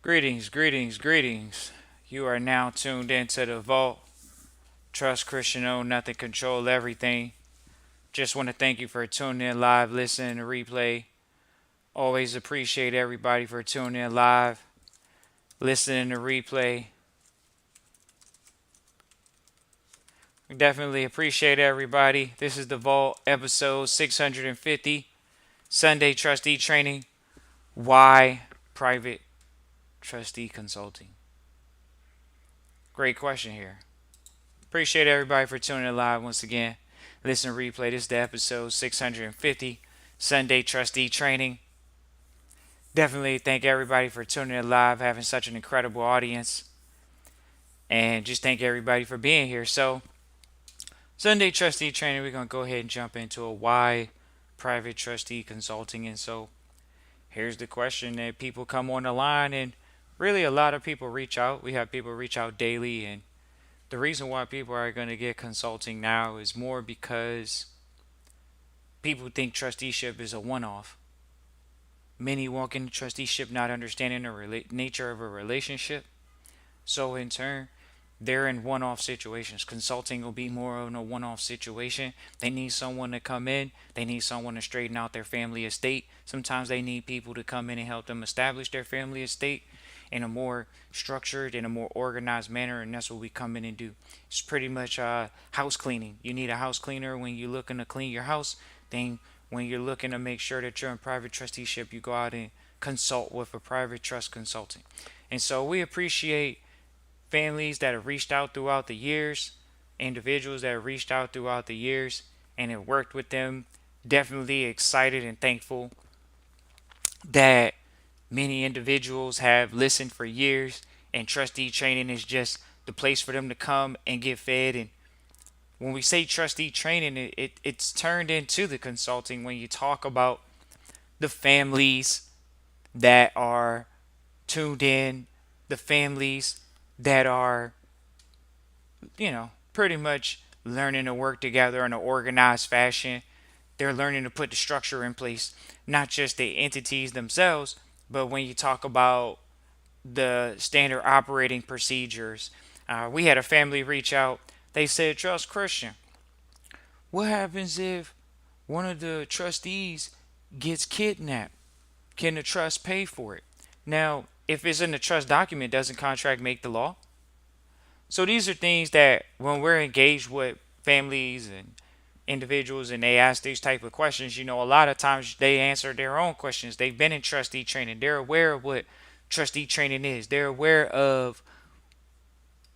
Greetings, greetings, greetings. You are now tuned into the vault. Trust Christian own nothing, control everything. Just want to thank you for tuning in live, listening to replay. Always appreciate everybody for tuning in live, listening to replay. Definitely appreciate everybody. This is the vault episode 650, Sunday Trustee Training. Why private trustee consulting? Great question here. Appreciate everybody for tuning in live once again. Listen to replay. This is the episode 650, Sunday Trustee Training. Definitely thank everybody for tuning in live, having such an incredible audience. And just thank everybody for being here. So, Sunday Trustee Training, we're going to go ahead and jump into a why private trustee consulting. And so, here's the question that people come on the line, and really a lot of people reach out. We have people reach out daily, and the reason why people are going to get consulting now is more because people think trusteeship is a one off. Many walk into trusteeship not understanding the nature of a relationship. So, in turn, they're in one off situations. Consulting will be more of a one off situation. They need someone to come in, they need someone to straighten out their family estate. Sometimes they need people to come in and help them establish their family estate in a more structured, in a more organized manner, and that's what we come in and do. It's pretty much house cleaning. You need a house cleaner when you're looking to clean your house. Then, when you're looking to make sure that you're in private trusteeship, you go out and consult with a private trust consultant. And so we appreciate families that have reached out throughout the years, individuals that have reached out throughout the years and have worked with them. Definitely excited and thankful that many individuals have listened for years, and trustee training is just the place for them to come and get fed. And when we say trustee training, it's turned into the consulting when you talk about the families that are tuned in, the families that are, pretty much learning to work together in an organized fashion. They're learning to put the structure in place, not just the entities themselves, but when you talk about the standard operating procedures. We had a family reach out. They said, Trust Christian, what happens if one of the trustees gets kidnapped? Can the trust pay for it? Now, if it's in the trust document, doesn't contract make the law? So these are things that when we're engaged with families and individuals and they ask these type of questions, a lot of times they answer their own questions. They've been in trustee training. They're aware of what trustee training is. They're aware of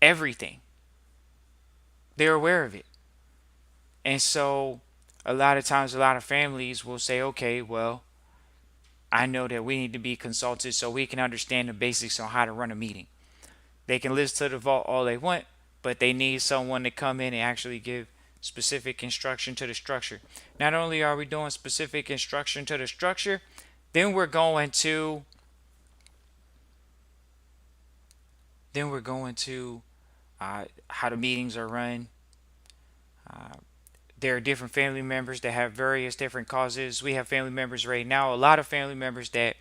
everything. They're aware of it. And so a lot of times a lot of families will say, okay, well, I know that we need to be consulted so we can understand the basics on how to run a meeting. They can listen to the vault all they want, but they need someone to come in and actually give specific instruction to the structure. Not only are we doing specific instruction to the structure, then we're going to how the meetings are run. Uh, there are different family members that have various different causes. We have family members right now, a lot of family members that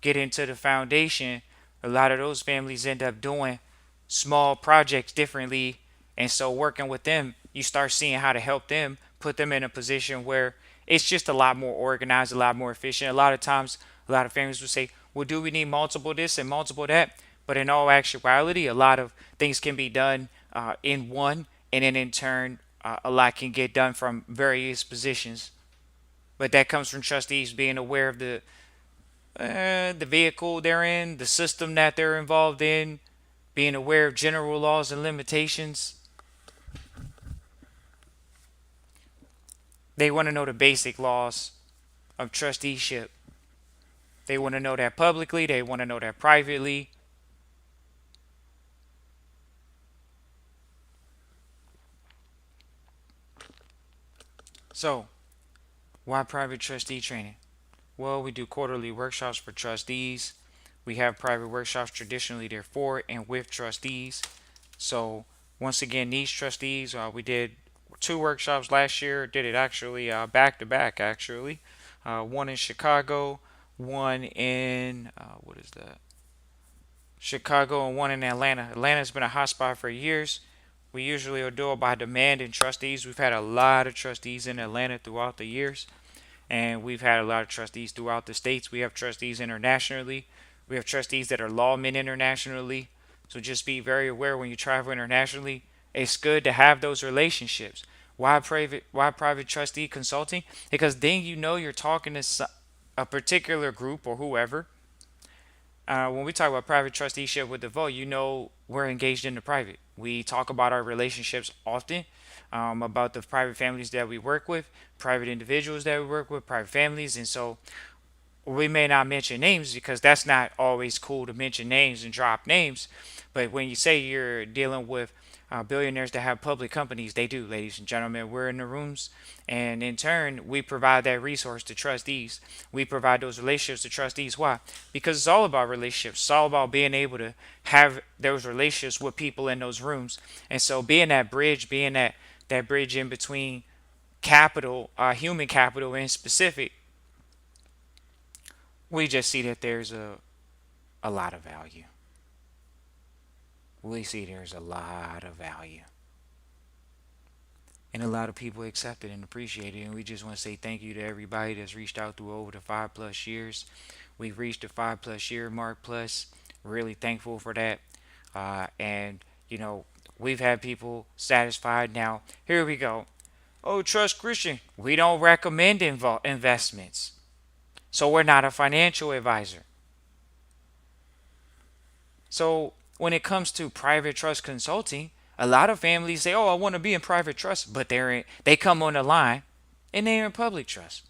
get into the foundation. A lot of those families end up doing small projects differently. And so, working with them, you start seeing how to help them, put them in a position where it's just a lot more organized, a lot more efficient. A lot of times, a lot of families will say, well, do we need multiple this and multiple that? But in all actuality, a lot of things can be done in one, and then in turn, a lot can get done from various positions. But that comes from trustees being aware of the vehicle they're in, the system that they're involved in, being aware of general laws and limitations. They want to know the basic laws of trusteeship. They want to know that publicly, they want to know that privately. So, why private trustee training? Well, we do quarterly workshops for trustees. We have private workshops traditionally, they're for and with trustees. So, once again, these trustees, we did two workshops last year. Did it actually back to back, actually. One in Chicago, one in, what is that? Chicago, and one in Atlanta. Atlanta's been a hotspot for years. We usually are doing by demand and trustees. We've had a lot of trustees in Atlanta throughout the years, and we've had a lot of trustees throughout the states. We have trustees internationally. We have trustees that are lawmen internationally. So just be very aware when you travel internationally. It's good to have those relationships. Why private? Why private trustee consulting? Because then you know you're talking to a particular group or whoever. When we talk about private trusteeship with the vote, you know we're engaged in the private. We talk about our relationships often, about the private families that we work with, private individuals that we work with, private families, and so we may not mention names because that's not always cool to mention names and drop names. But when you say you're dealing with billionaires that have public companies, they do, ladies and gentlemen. We're in the rooms, and in turn, we provide that resource to trustees. We provide those relationships to trustees. Why? Because it's all about relationships. It's all about being able to have those relationships with people in those rooms. And so, being that bridge, being that bridge in between capital, human capital in specific, we just see that there's a lot of value. We see there's a lot of value. And a lot of people accept it and appreciate it. And we just want to say thank you to everybody that's reached out through over the 5 plus years. We've reached the 5 plus year mark plus. Really thankful for that. And, you know, we've had people satisfied. Now, here we go. Oh, Trust Christian, we don't recommend investments. So we're not a financial advisor. So when it comes to private trust consulting, a lot of families say, "Oh, I want to be in private trust," but they come on the line and they're in public trust.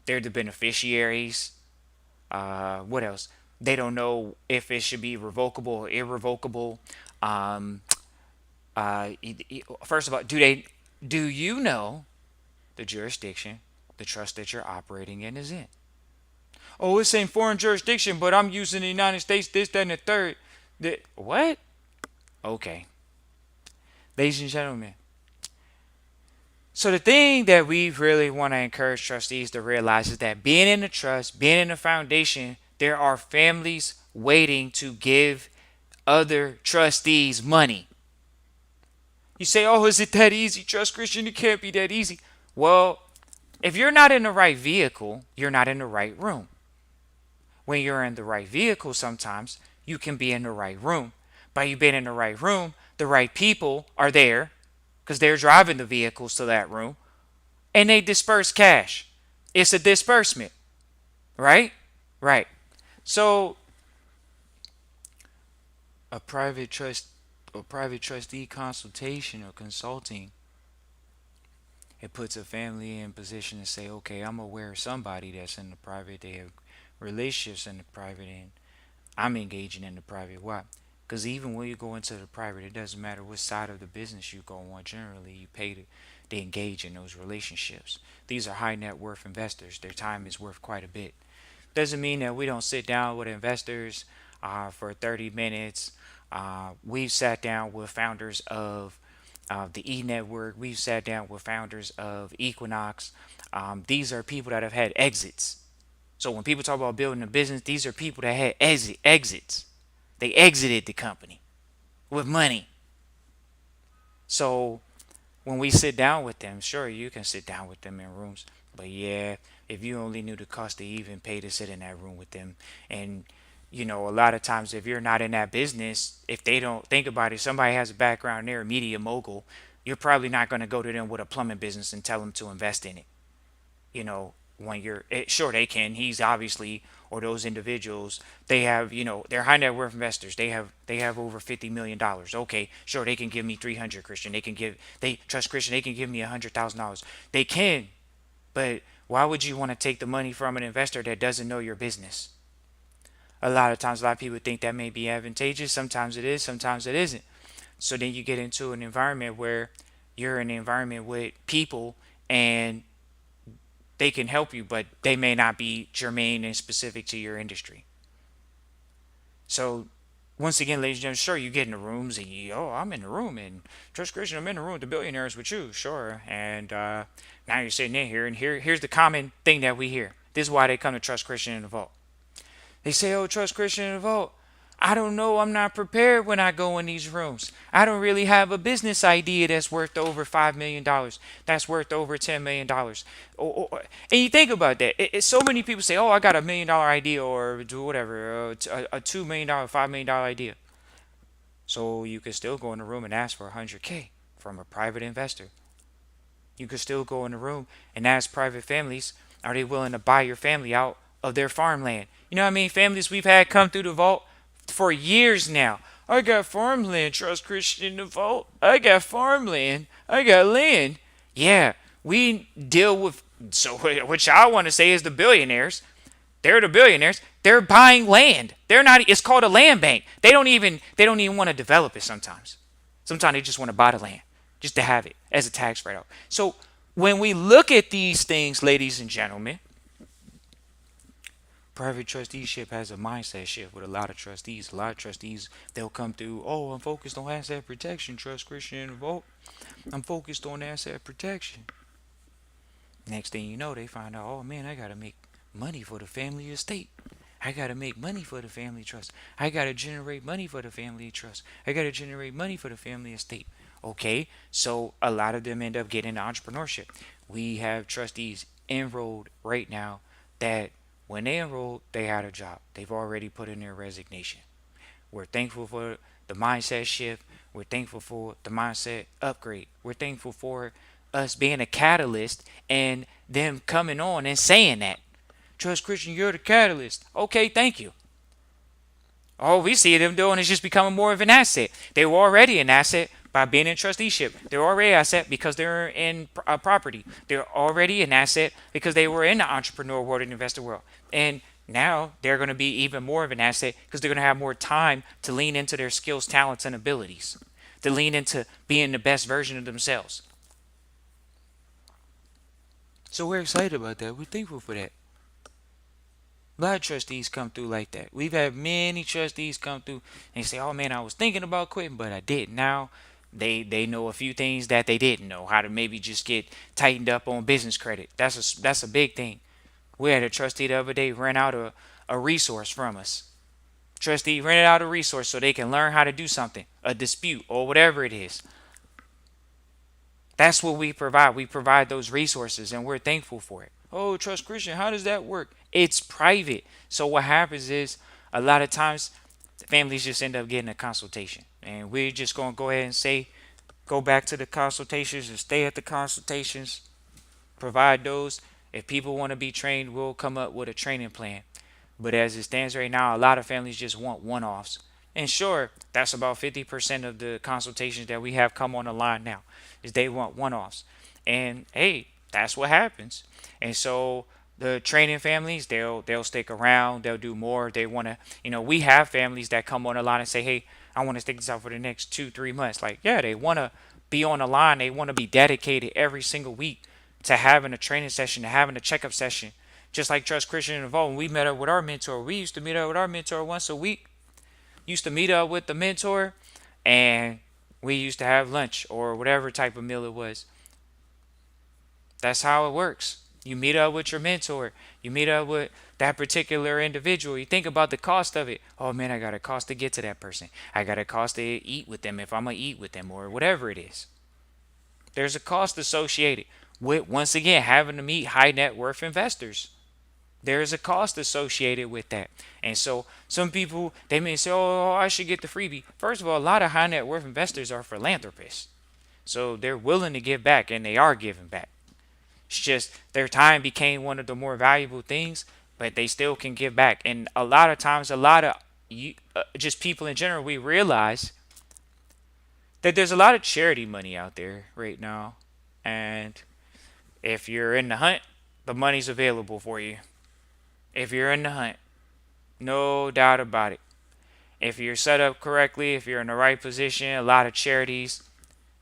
They're the beneficiaries. What else? They don't know if it should be revocable or irrevocable. Um, First of all, do you know the jurisdiction the trust that you're operating in is in? Oh, it's in foreign jurisdiction, but I'm using the United States, this, that, and the third. What? Okay. Ladies and gentlemen, so the thing that we really want to encourage trustees to realize is that being in the trust, being in the foundation, there are families waiting to give other trustees money. You say, oh, is it that easy? Trust Christian, it can't be that easy. Well, if you're not in the right vehicle, you're not in the right room. When you're in the right vehicle, sometimes you can be in the right room. By you being in the right room, the right people are there because they're driving the vehicles to that room and they disperse cash. It's a disbursement, right? Right. So a private trust or private trustee consultation or consulting, it puts a family in position to say, okay, I'm aware of somebody that's in the private, they have relationships in the private, and I'm engaging in the private. Why? Because even when you go into the private, it doesn't matter what side of the business you go on. Generally, you pay to engage in those relationships. These are high net worth investors. Their time is worth quite a bit. Doesn't mean that we don't sit down with investors for 30 minutes. We've sat down with founders of the E Network. We've sat down with founders of Equinox. These are people that have had exits. So when people talk about building a business, these are people that had exits. They exited the company with money. So when we sit down with them, sure, you can sit down with them in rooms. But yeah, if you only knew the cost to even pay to sit in that room with them, and you know, a lot of times if you're not in that business, if they don't think about it, somebody has a background, they're a media mogul, you're probably not going to go to them with a plumbing business and tell them to invest in it. You know, when sure, they can. He's obviously, or those individuals, they have, you know, they're high net worth investors. They have over $50 million. Okay, sure, they can give me 300, Christian. They trust Christian. They can give me $100,000. They can, but why would you want to take the money from an investor that doesn't know your business? A lot of times, a lot of people think that may be advantageous. Sometimes it is, sometimes it isn't. So then you get into an environment where you're in an environment with people and they can help you, but they may not be germane and specific to your industry. So, once again, ladies and gentlemen, sure, you get in the rooms and I'm in the room and Trust Christian, I'm in the room with the billionaires with you, sure. And now you're sitting in here, and here's the common thing that we hear. This is why they come to Trust Christian in the Vault. They say, oh, Trust Christian in the Vault. I don't know. I'm not prepared when I go in these rooms. I don't really have a business idea that's worth over $5 million. That's worth over $10 million. And you think about that. So many people say, "Oh, I got $1 million idea or do whatever, a $2 million, $5 million idea." So you could still go in the room and ask for 100K from a private investor. You could still go in the room and ask private families, are they willing to buy your family out of their farmland? You know what I mean? Families we've had come through the vault for years now. I got farmland, trust Christian in the vault. I got farmland. I got land. Yeah, we deal with, so which I want to say is the billionaires. They're the billionaires. They're buying land. They're not. It's called a land bank. They don't even want to develop it sometimes. Sometimes they just want to buy the land just to have it as a tax write-off. So when we look at these things, ladies and gentlemen, private trusteeship has a mindset shift with a lot of trustees. A lot of trustees, they'll come through, oh, I'm focused on asset protection, trust Christian in the vote. I'm focused on asset protection. Next thing you know, they find out, oh man, I gotta make money for the family estate. I gotta make money for the family trust. I gotta generate money for the family trust. I gotta generate money for the family estate. Okay, so a lot of them end up getting into entrepreneurship. We have trustees enrolled right now that when they enrolled, they had a job. They've already put in their resignation. We're thankful for the mindset shift. We're thankful for the mindset upgrade. We're thankful for us being a catalyst and them coming on and saying that. Trust Christian, you're the catalyst. Okay, thank you. All we see them doing is just becoming more of an asset. They were already an asset by being in trusteeship. They're already an asset because they're in property. They're already an asset because they were in the entrepreneur world and investor world. And now they're going to be even more of an asset because they're going to have more time to lean into their skills, talents, and abilities, to lean into being the best version of themselves. So we're excited about that. We're thankful for that. A lot of trustees come through like that. We've had many trustees come through and say, "Oh man, I was thinking about quitting, but I didn't." Now they know a few things that they didn't know, how to maybe just get tightened up on business credit. That's a big thing. We had a trustee the other day rent out a resource from us. Trustee rented out a resource so they can learn how to do something, a dispute or whatever it is. That's what we provide. We provide those resources and we're thankful for it. Oh, Trust Christian, how does that work? It's private. So what happens is a lot of times families just end up getting a consultation. And we're just going to go ahead and say, go back to the consultations and stay at the consultations, provide those. If people want to be trained, we'll come up with a training plan. But as it stands right now, a lot of families just want one offs. And sure, that's about 50% of the consultations that we have come on the line now, is they want one offs. And hey, that's what happens. And so the training families, they'll stick around, they'll do more. They want to, we have families that come on the line and say, hey, I want to stick this out for the next 2-3 months. Like, yeah, they want to be on the line. They want to be dedicated every single week to having a training session, to having a checkup session. Just like Trust Christian Involved, when we met up with our mentor, we used to meet up with our mentor once a week. Used to meet up with the mentor, and we used to have lunch or whatever type of meal it was. That's how it works. You meet up with your mentor. You meet up with that particular individual. You think about the cost of it. Oh man, I got a cost to get to that person. I got a cost to eat with them if I'm gonna eat with them or whatever it is. There's a cost associated with, once again, having to meet high net worth investors. There is a cost associated with that. And so some people, they may say, oh, I should get the freebie. First of all, a lot of high net worth investors are philanthropists. So they're willing to give back and they are giving back. It's just their time became one of the more valuable things, but they still can give back. And a lot of times, a lot of just people in general, we realize that there's a lot of charity money out there right now. And if you're in the hunt, the money's available for you. If you're in the hunt, no doubt about it. If you're set up correctly, if you're in the right position, a lot of charities,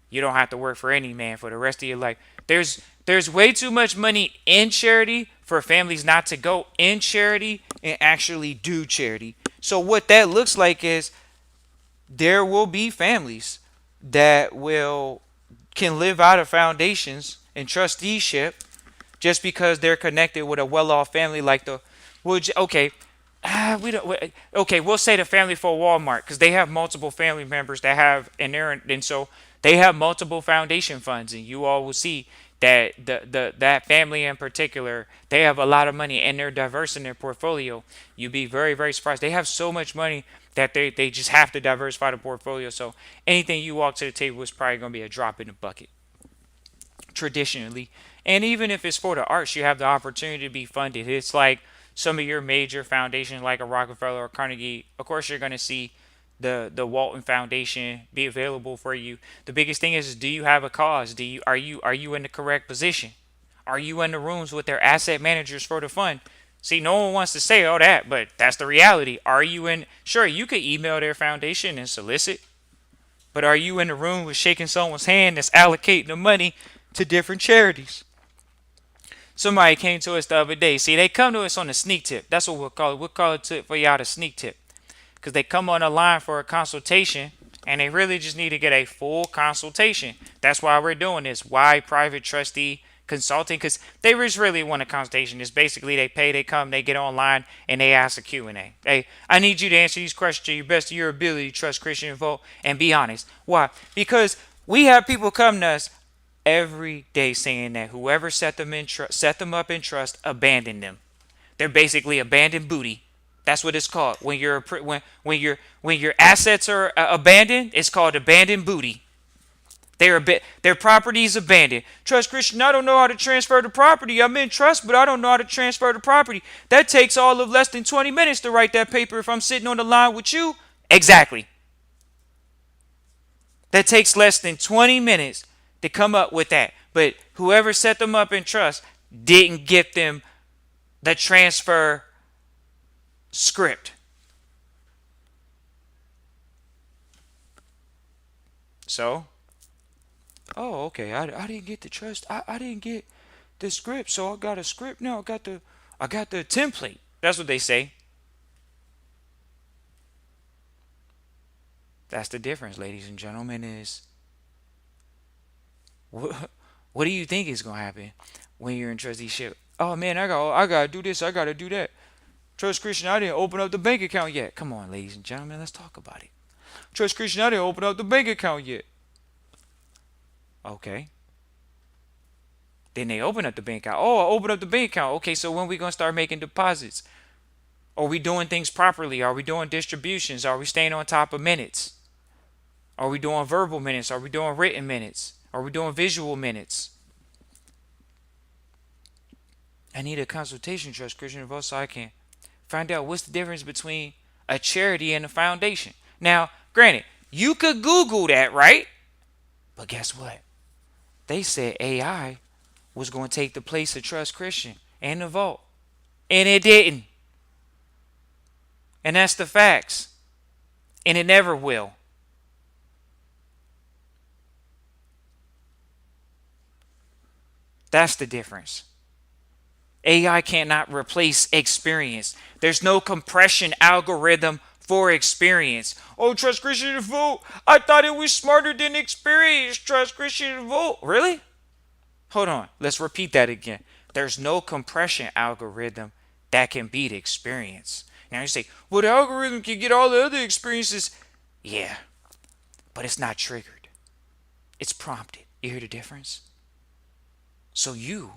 you don't have to work for any man for the rest of your life. There's way too much money in charity for families not to go in charity and actually do charity. So what that looks like is there will be families that will can live out of foundations and trusteeship just because they're connected with a well-off family like the, well, okay, We don't. Okay, we'll say the family for Walmart because they have multiple family members that have, and so they have multiple foundation funds, and you all will see that that family in particular, they have a lot of money and they're diverse in their portfolio. You'd be very surprised. They have so much money that they just have to diversify the portfolio. So anything you walk to the table is probably going to be a drop in the bucket traditionally. And even if it's for the arts, you have the opportunity to be funded. It's like some of your major foundations, like a Rockefeller or Carnegie. Of course, you're going to see the Walton Foundation be available for you. The biggest thing is do you have a cause? Are you in the correct position? Are you in the rooms with their asset managers for the fund? See, no one wants to say all that, but that's the reality. Are you in? Sure, you could email their foundation and solicit, but are you in the room with shaking someone's hand that's allocating the money to different charities? Somebody came to us the other day. See, they come to us on a sneak tip. That's what we'll call it. We'll call it for y'all the sneak tip. Because they come on the line for a consultation and they really just need to get a full consultation. That's why we're doing this. Why private trustee consulting? Because they just really want a consultation. It's basically they pay, they come, they get online, and they ask a Q&A. Hey, I need you to answer these questions to your best of your ability. Trust Christian Vote and be honest. Why? Because we have people come to us every day saying that whoever set them up in trust abandoned them. They're basically abandoned booty. That's what it's called. When your assets are abandoned, it's called abandoned booty. Their property is abandoned. Trust Christian, I don't know how to transfer the property. I'm in trust, but I don't know how to transfer the property. That takes all of less than 20 minutes to write that paper if I'm sitting on the line with you. Exactly. That takes less than 20 minutes to come up with that. But whoever set them up in trust didn't give them the transfer script. So, oh, okay. I didn't get the trust. I didn't get the script. So I got a script now. I got the template. That's what they say. That's the difference, ladies and gentlemen, is what do you think is gonna happen when you're in trusteeship? Oh man, I gotta do this, I gotta do that. Trust Christian, I didn't open up the bank account yet. Come on, ladies and gentlemen, let's talk about it. Trust Christian, I didn't open up the bank account yet. Okay. Then they open up the bank account. Oh, I opened up the bank account. Okay, so when we gonna start making deposits? Are we doing things properly? Are we doing distributions? Are we staying on top of minutes? Are we doing verbal minutes? Are we doing written minutes? Are we doing visual minutes? I need a consultation, Trust Christian Vote, so I can find out what's the difference between a charity and a foundation. Now, granted, you could Google that, right? But guess what? They said AI was going to take the place of Trust Christian and the Vault. And it didn't. And that's the facts. And it never will. That's the difference. AI cannot replace experience. There's no compression algorithm for experience. Oh, Trust Christian Vote. I thought it was smarter than experience. Trust Christian Vote. Really? Hold on. Let's repeat that again. There's no compression algorithm that can beat experience. Now you say, well, the algorithm can get all the other experiences. Yeah, but it's not triggered. It's prompted. You hear the difference? So you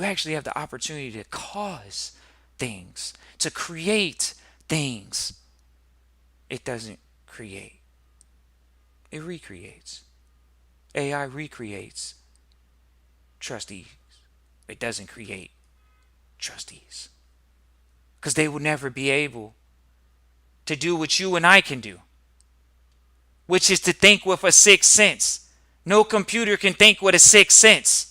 actually have the opportunity to cause things, to create things. It doesn't create. It recreates. AI recreates trustees. It doesn't create trustees. Because they will never be able to do what you and I can do, which is to think with a sixth sense. No computer can think with a sixth sense.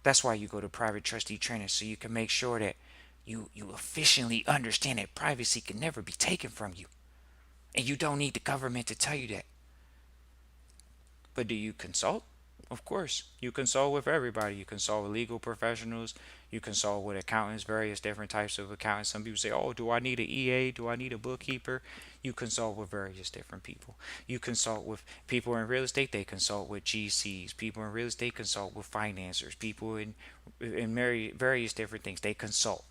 That's why you go to private trustee training, so you can make sure that you efficiently understand that privacy can never be taken from you. And you don't need the government to tell you that. But do you consult? Of course, you consult with everybody. You consult with legal professionals. You consult with accountants, various different types of accountants. Some people say, "Oh, do I need an EA? Do I need a bookkeeper?" You consult with various different people. You consult with people in real estate. They consult with GCs. People in real estate consult with financiers. People in various different things. They consult.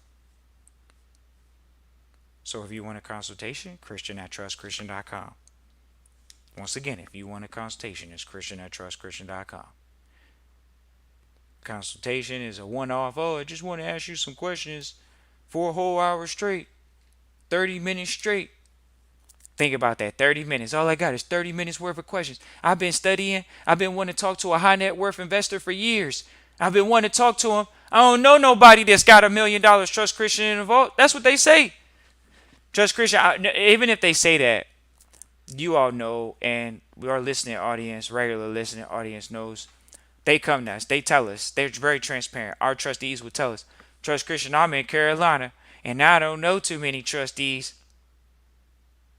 So if you want a consultation, Christian at trustchristian.com. Once again, if you want a consultation, it's Christian at trustchristian.com. Consultation is a one-off. Oh, I just want to ask you some questions for a whole hour straight, 30 minutes straight. Think about that, 30 minutes. All I got is 30 minutes worth of questions. I've been studying. I've been wanting to talk to a high net worth investor for years. I've been wanting to talk to him. I don't know nobody that's got $1 million. Trust Christian in the vault. That's what they say. Trust Christian. Even if they say that, you all know, and our listening audience, regular listening audience knows. They come to us. They tell us. They're very transparent. Our trustees will tell us, Trust Christian, I'm in Carolina, and I don't know too many trustees.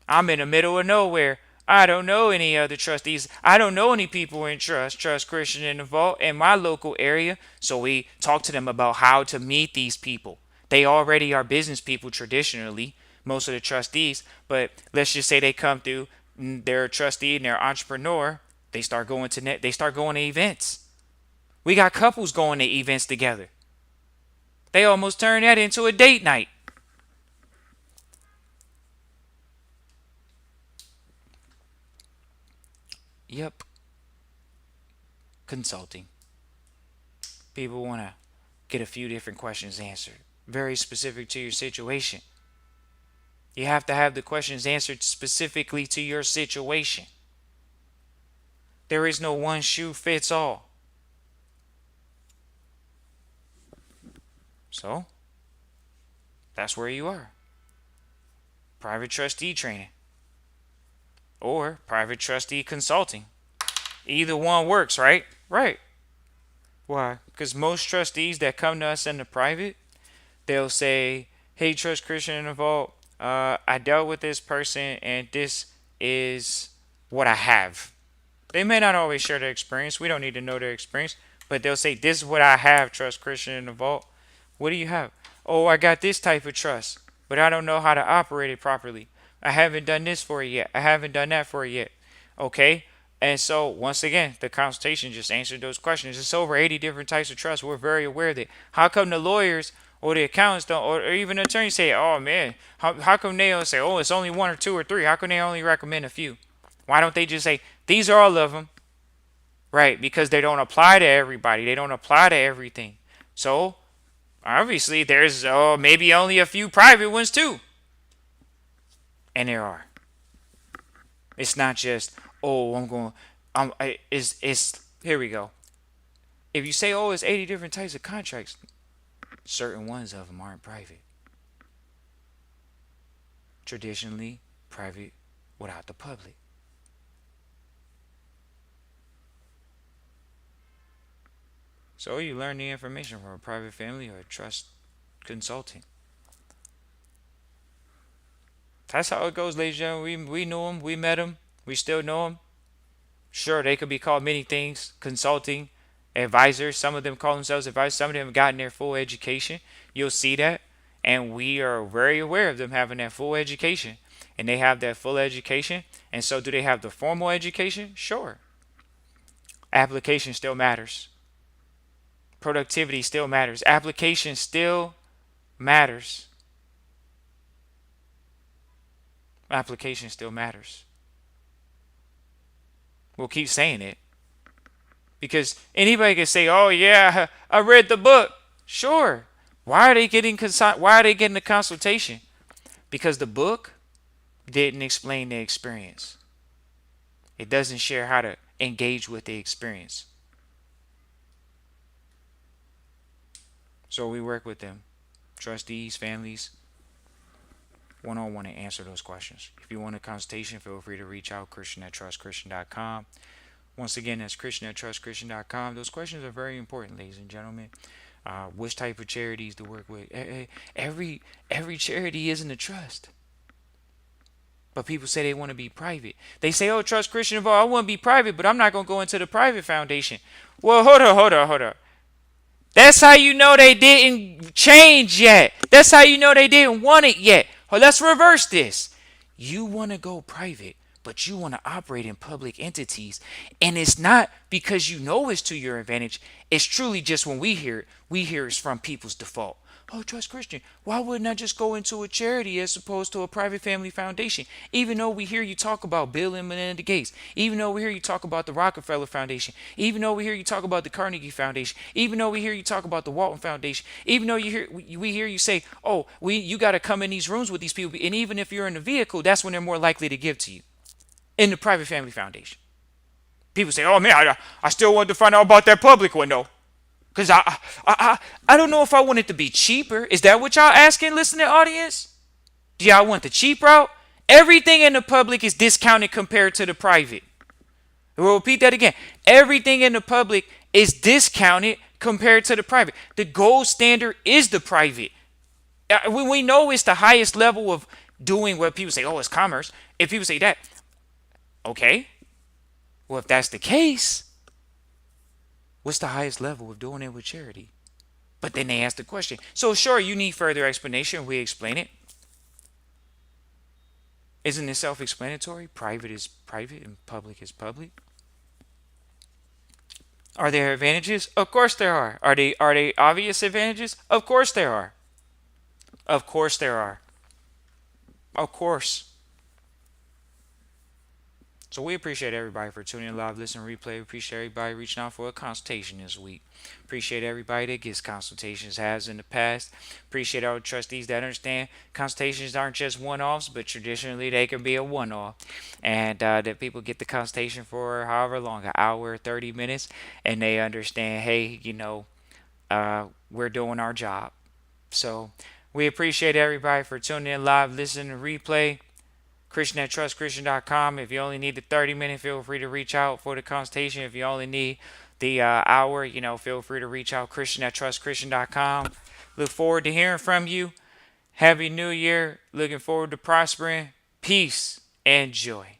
I'm in the middle of nowhere. I don't know any other trustees. I don't know any people in Trust Christian in the vault in my local area. So we talk to them about how to meet these people. They already are business people traditionally, most of the trustees. But let's just say they come through, they're a trustee and they're an entrepreneur. They start going to events. We got couples going to events together. They almost turned that into a date night. Yep. Consulting. People want to get a few different questions answered, very specific to your situation. You have to have the questions answered specifically to your situation. There is no one shoe fits all. So, that's where you are. Private trustee training or private trustee consulting. Either one works, right? Right. Why? Because most trustees that come to us in the private, they'll say, "Hey, Trust Christian in the vault, I dealt with this person and this is what I have." They may not always share their experience. We don't need to know their experience, but they'll say, "This is what I have, Trust Christian in the vault." What do you have? "Oh, I got this type of trust, but I don't know how to operate it properly. I haven't done this for it yet. I haven't done that for it yet." Okay. And so, once again, the consultation just answered those questions. It's over 80 different types of trust. We're very aware of it. How come the lawyers or the accountants don't, or even the attorneys say, "Oh man, how come they don't say, oh, it's only one or two or three? How come they only recommend a few?" Why don't they just say, "These are all of them"? Right, because they don't apply to everybody. They don't apply to everything. So, obviously, there's maybe only a few private ones too. And there are. It's not just, "Oh, I'm going, it's, here we go." If you say, "Oh, it's 80 different types of contracts," certain ones of them aren't private. Traditionally, private without the public. So you learn the information from a private family or a trust consulting. That's how it goes, ladies and gentlemen. We knew them, we met them, we still know them. Sure, they could be called many things: consulting, advisors. Some of them call themselves advisors. Some of them have gotten their full education. You'll see that. And we are very aware of them having that full education. And they have that full education. And so, do they have the formal education? Sure. Application still matters. Productivity still matters. Application still matters. Application still matters. We'll keep saying it. Because anybody can say, "Oh yeah, I read the book." Sure. Why are they getting the consultation? Because the book didn't explain the experience. It doesn't share how to engage with the experience. So we work with them, trustees, families, one on one, to answer those questions. If you want a consultation, feel free to reach out, Christian at trustchristian.com. Once again, that's Christian at trustchristian.com. Those questions are very important, ladies and gentlemen. Which type of charities to work with? Every charity isn't a trust. But people say they want to be private. They say, oh, Trust Christian Evolve, I want to be private, but I'm not going to go into the private foundation. Well, hold on. That's how you know they didn't change yet. That's how you know they didn't want it yet. Well, let's reverse this. You want to go private, but you want to operate in public entities. And it's not because you know it's to your advantage. It's truly just when we hear it's from people's default. Oh, Trust Christian, why wouldn't I just go into a charity as opposed to a private family foundation? Even though we hear you talk about Bill and Melinda Gates, even though we hear you talk about the Rockefeller Foundation, even though we hear you talk about the Carnegie Foundation, even though we hear you talk about the Walton Foundation, even though we hear you say, oh, you got to come in these rooms with these people, and even if you're in a vehicle, that's when they're more likely to give to you in the private family foundation. People say, oh man, I still want to find out about that public one though. Because I don't know if I want it to be cheaper. Is that what y'all asking, listening audience? Do y'all want the cheap route? Everything in the public is discounted compared to the private. We'll repeat that again. Everything in the public is discounted compared to the private. The gold standard is the private. We know it's the highest level of doing what people say, oh, it's commerce. If people say that, okay. Well, if that's the case, what's the highest level of doing it with charity? But then they ask the question. So sure, you need further explanation. We explain it. Isn't it self-explanatory? Private is private and public is public. Are there advantages? Of course there are. Are they obvious advantages? Of course there are. Of course there are. Of course. So we appreciate everybody for tuning in live, listen, replay. We appreciate everybody reaching out for a consultation this week. Appreciate everybody that gets consultations, has in the past. Appreciate all the trustees that understand consultations aren't just one-offs, but traditionally they can be a one-off. And that people get the consultation for however long, an hour, 30 minutes, and they understand, hey, we're doing our job. So we appreciate everybody for tuning in live, listening, replay. Christian at trustchristian.com. If you only need the 30-minute, feel free to reach out for the consultation. If you only need the hour, feel free to reach out. Christian at trustchristian.com. Look forward to hearing from you. Happy New Year. Looking forward to prospering. Peace and joy.